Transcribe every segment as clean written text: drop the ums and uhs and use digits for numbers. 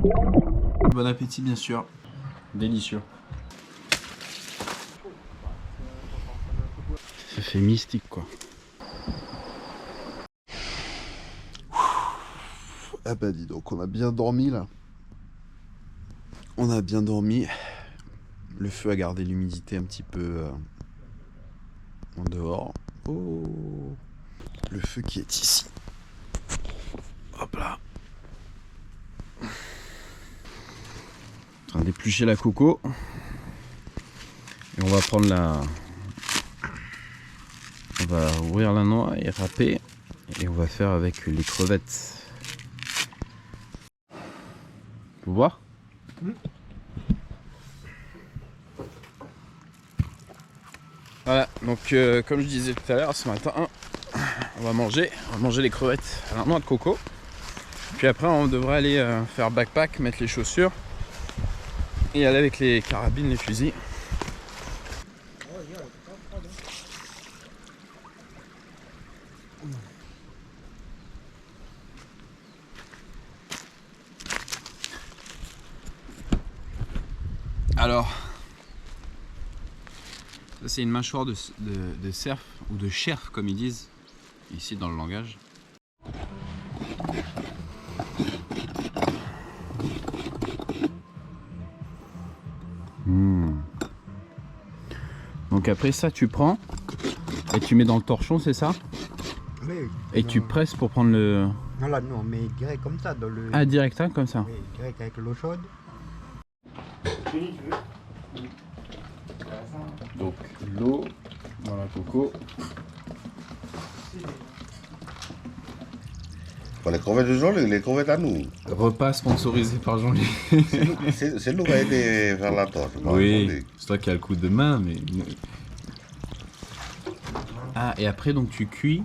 Bon appétit bien sûr. Délicieux. Ça fait mystique quoi. Ah bah dis donc, on a bien dormi là. On a bien dormi. Le feu a gardé l'humidité un petit peu en dehors. Oh, le feu qui est ici. Hop là. En train d'éplucher la coco. Et on va prendre la... On va ouvrir la noix et râper. Et on va faire avec les crevettes. Faut voir ? Voilà, donc comme je disais tout à l'heure, ce matin, on va manger les crevettes à la noix de coco. Puis après, on devrait aller faire backpack, mettre les chaussures et aller avec les carabines, les fusils. Alors, ça c'est une mâchoire de cerf ou de cherf comme ils disent ici dans le langage. Donc après ça tu prends et tu mets dans le torchon, c'est ça? Oui. Et tu presses pour prendre le... Non là non, mais direct comme ça dans le... Ah direct hein, comme ça. Oui, direct avec l'eau chaude. Donc l'eau dans la coco. Pour les crevettes de Jean-Luc, les crevettes à nous. Repas sponsorisé par Jean-Luc. C'est nous qui a aidé vers la torche. Oui, c'est toi qui as le coup de main, mais... Ah, et après, donc, tu cuis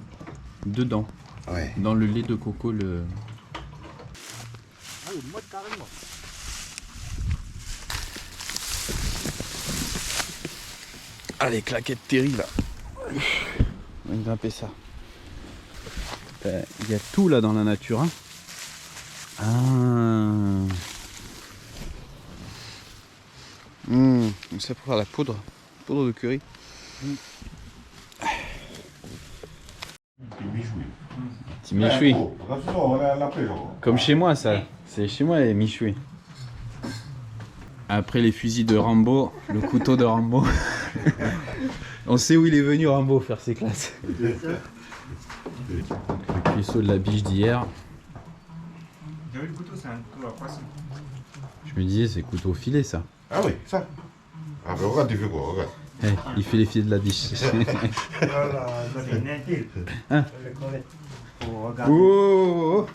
dedans. Ouais. Dans le lait de coco, le... Ah oui, moi carrément. Ah, les claquettes terribles, là. On va grimper ça. Il y a tout, là, dans la nature, hein. Ah... c'est pour faire la poudre de curry. Petit méchoui. Comme chez moi ça, c'est chez moi les méchouis. Après les fusils de Rambo, le couteau de Rambo. On sait où il est venu Rambo faire ses classes. Le cuisseau de la biche d'hier. Vous avez le couteau, c'est un couteau à poisson. Je me disais c'est couteau filet ça. Ah oui, ça. Ah ben regarde, tu fais quoi, regarde. Hey, il fait les filets de la biche. Voilà, c'est une intille. Hein? Les crevettes. Faut regarder. Oh,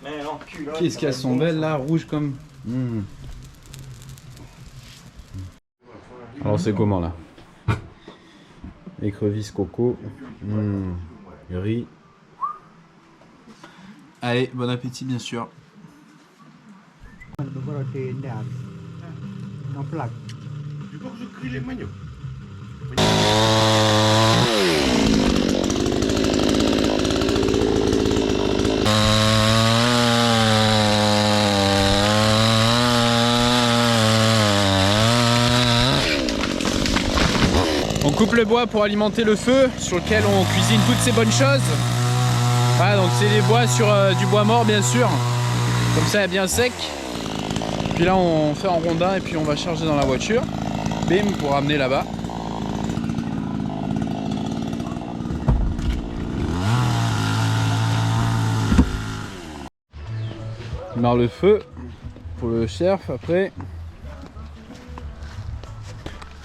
Mais non, culotte. qu'est-ce qu'elles sont belles là, rouges comme... Alors c'est comment là? Écrevisse coco, riz. Allez, bon appétit bien sûr. Voilà, c'est une dame. En plaque. Tu veux que je crie les magnons? On coupe le bois pour alimenter le feu sur lequel on cuisine toutes ces bonnes choses. Voilà, donc c'est des bois sur du bois mort bien sûr. Comme ça, bien sec. Puis là, on fait en rondin et puis on va charger dans la voiture. Bim, pour ramener là-bas. On met le feu pour le cherf après.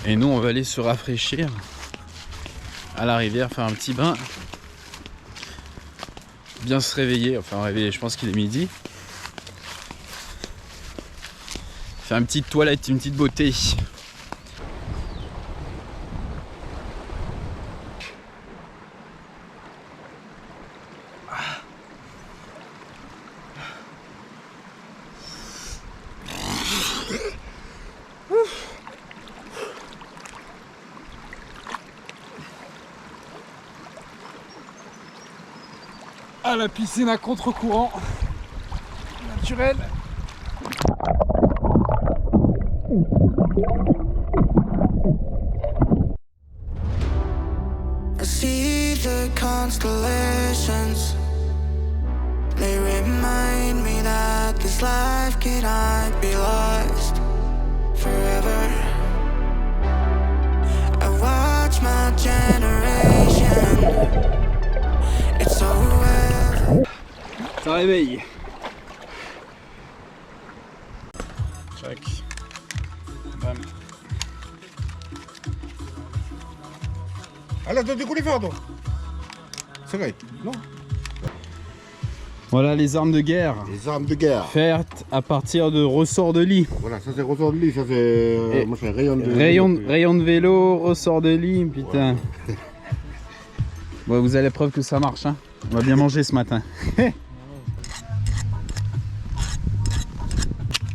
Et nous, on va aller se rafraîchir à la rivière, faire un petit bain. Bien se réveiller, enfin réveiller, je pense qu'il est midi. Faire une petite toilette, une petite beauté. À la piscine à contre-courant naturel. I see the constellations. They remind me that this life cannot be lost forever. I watch my generation. It's so well. Ça réveille. Check. Bam. Allez, donne des coups de fer, toi. C'est vrai, non? Voilà les armes de guerre. Les armes de guerre. Faites à partir de ressorts de lit. Voilà, ça c'est ressort de lit, ça c'est moi, rayon de Rayon de vélo, ressort de lit, putain. Ouais. Bon, vous avez la preuve que ça marche, hein. On va bien manger ce matin.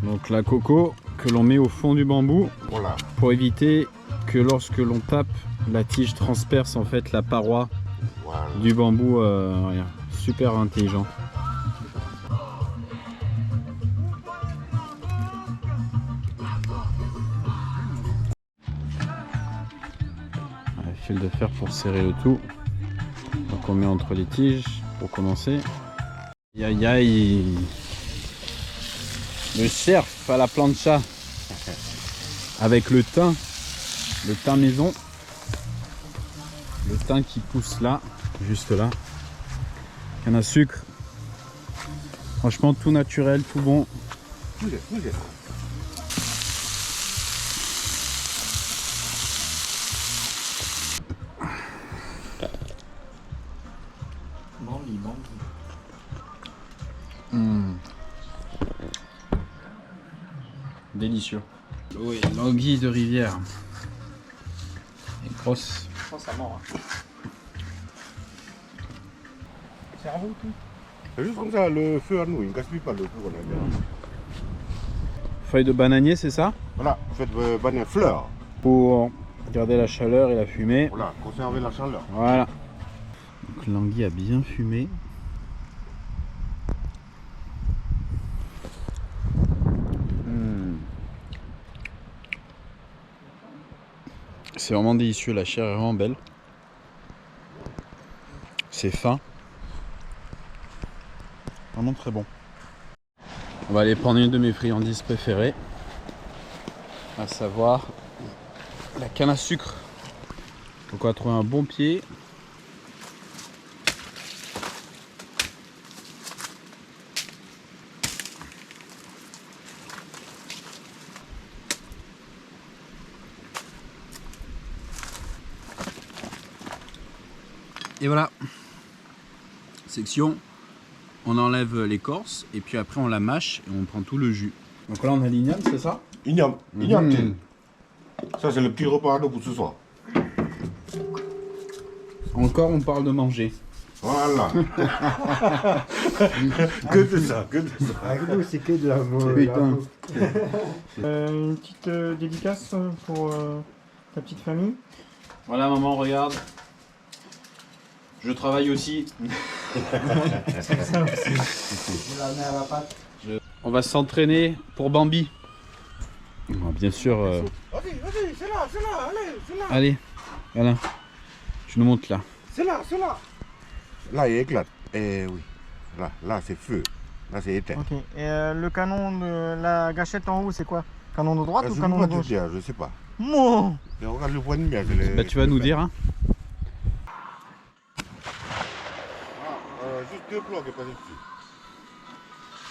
Donc la coco que l'on met au fond du bambou, voilà, pour éviter que lorsque l'on tape, la tige transperce en fait la paroi voilà. du bambou. Regarde, super intelligent. Fil de fer pour serrer le tout. Donc on met entre les tiges pour commencer. Aïe aïe. Le surf à la plancha avec le thym maison, le thym qui pousse là, juste là, canne à sucre, franchement tout naturel, tout bon. Délicieux. L'eau est l'anguille de rivière. Et grosse. Oh, ça mord. Cerveau tout. C'est juste comme ça, le feu à nous, il ne gaspille pas le feu qu'on a bien. Feuille de bananier, c'est ça? Voilà, faites banane fleur. Pour garder la chaleur et la fumée. Voilà, conserver la chaleur. Voilà. Donc l'anguille a bien fumé. C'est vraiment délicieux, la chair est vraiment belle. C'est fin. Vraiment très bon. On va aller prendre une de mes friandises préférées. À savoir la canne à sucre. Donc on va trouver un bon pied. Et voilà, section, on enlève l'écorce et puis après on la mâche et on prend tout le jus. Donc là on a l'igname, c'est ça? Igname. Ça c'est le petit repas à nous pour ce soir. Encore on parle de manger. Voilà. Que de ça, que de ça. Avec nous, c'est que de l'amour. Putain. Une petite dédicace pour ta petite famille. Voilà maman, regarde. Je travaille aussi. C'est ça aussi. On va s'entraîner pour Bambi. Bon, bien sûr. Vas-y, c'est là, allez, c'est là. Allez, voilà. Je nous montre là. C'est là. Là, il éclate. Eh oui. Là, c'est feu. Là, c'est éteint. Ok. Et le canon de la gâchette en haut, c'est quoi? Canon de droite ou Je canon ne de peux pas te gauche? dire, je sais pas. Mon. Mais regarde le point de mire. Bah, tu vas nous dire. Hein. Juste deux blocs et pas dessus.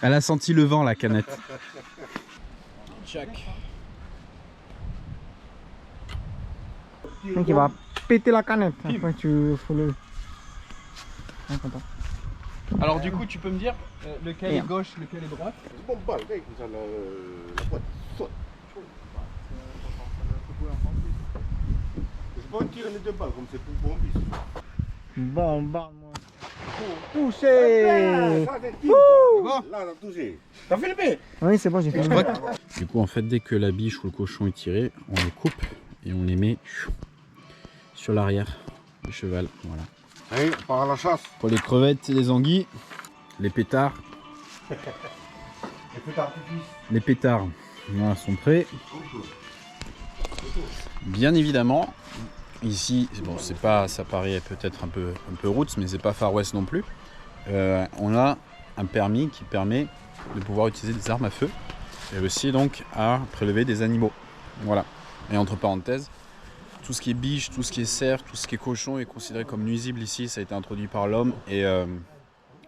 Elle a senti le vent la canette. Tchac. Donc il va péter la canette. Après tu faut le. Ah, content. Alors du coup tu peux me dire lequel est gauche, lequel est droite? C'est bon balle, comme ça, la boîte saute. Je peux tirer les deux balles comme c'est pour bon bis. Bon, moi. Touché. Ça, c'est type, là, t'as touché. T'as filmé? Oui, c'est bon, j'ai fait. Du coup en fait dès que la biche ou le cochon est tiré, on les coupe et on les met sur l'arrière du cheval. Voilà. Allez, on part à la chasse. Pour les crevettes et les anguilles, les pétards. Les pétards voilà, sont prêts. Bien évidemment, ici, bon, c'est pas, ça paraît peut-être un peu roots, mais c'est pas Far West non plus. On a un permis qui permet de pouvoir utiliser des armes à feu et aussi donc à prélever des animaux. Voilà. Et entre parenthèses, tout ce qui est biche, tout ce qui est cerf, tout ce qui est cochon est considéré comme nuisible ici. Ça a été introduit par l'homme et en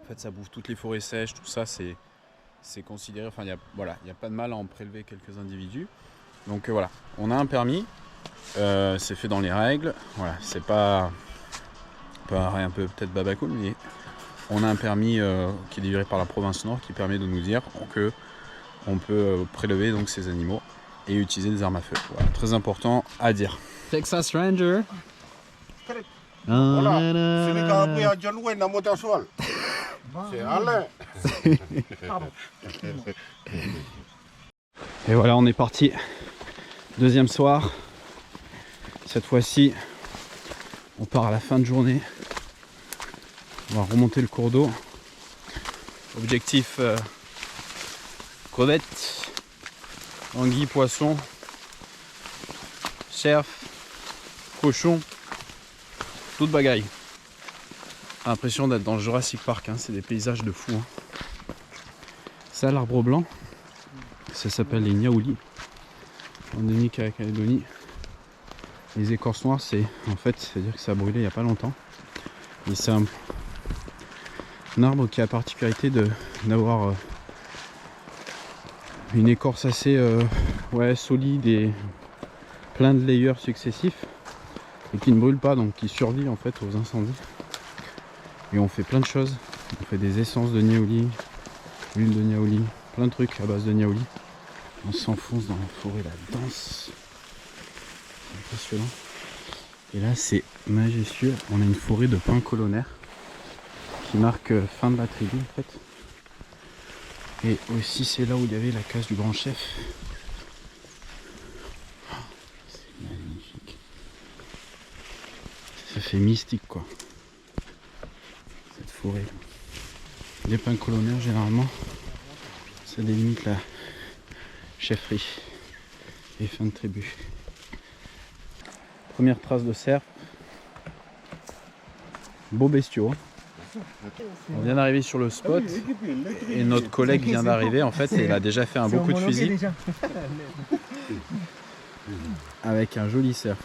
fait ça bouffe toutes les forêts sèches, tout ça c'est considéré. Enfin, il n'y a pas de mal à en prélever quelques individus. Donc voilà, on a un permis, c'est fait dans les règles. Voilà, c'est pas un peu peut-être babacool, mais on a un permis qui est délivré par la province Nord qui permet de nous dire que on peut prélever donc ces animaux et utiliser des armes à feu. Voilà, très important à dire. Texas Ranger. Voilà, celui qui a appris à John Wayne à monter à cheval. C'est Alain. Et voilà, on est parti. Deuxième soir. Cette fois-ci, on part à la fin de journée. On va remonter le cours d'eau. Objectif crevettes, anguilles, poissons, cerf, cochon, toute bagaille. J'ai l'impression d'être dans le Jurassic Park, hein. C'est des paysages de fou. Hein. Ça, l'arbre blanc, ça s'appelle les niaoulis, en Nouvelle-Caledonie. Les écorces noires, c'est dire que ça a brûlé il n'y a pas longtemps. Et c'est un arbre qui a la particularité d'avoir une écorce assez solide et plein de layers successifs et qui ne brûle pas, donc qui survit en fait aux incendies. Et on fait plein de choses. On fait des essences de niaouli, huile de niaouli, plein de trucs à base de niaouli. On s'enfonce dans la forêt, la danse. C'est impressionnant. Et là c'est majestueux. On a une forêt de pins colonnaires qui marque fin de la tribu en fait. Et aussi c'est là où il y avait la case du grand chef. C'est magnifique. Ça fait mystique quoi. Cette forêt. Les pins colonnaires généralement ça délimite la chefferie et fin de tribu. Première trace de cerf. Beau bestiaux. On vient d'arriver sur le spot et notre collègue vient d'arriver en fait et il a déjà fait un beau coup de fusil avec un joli cerf.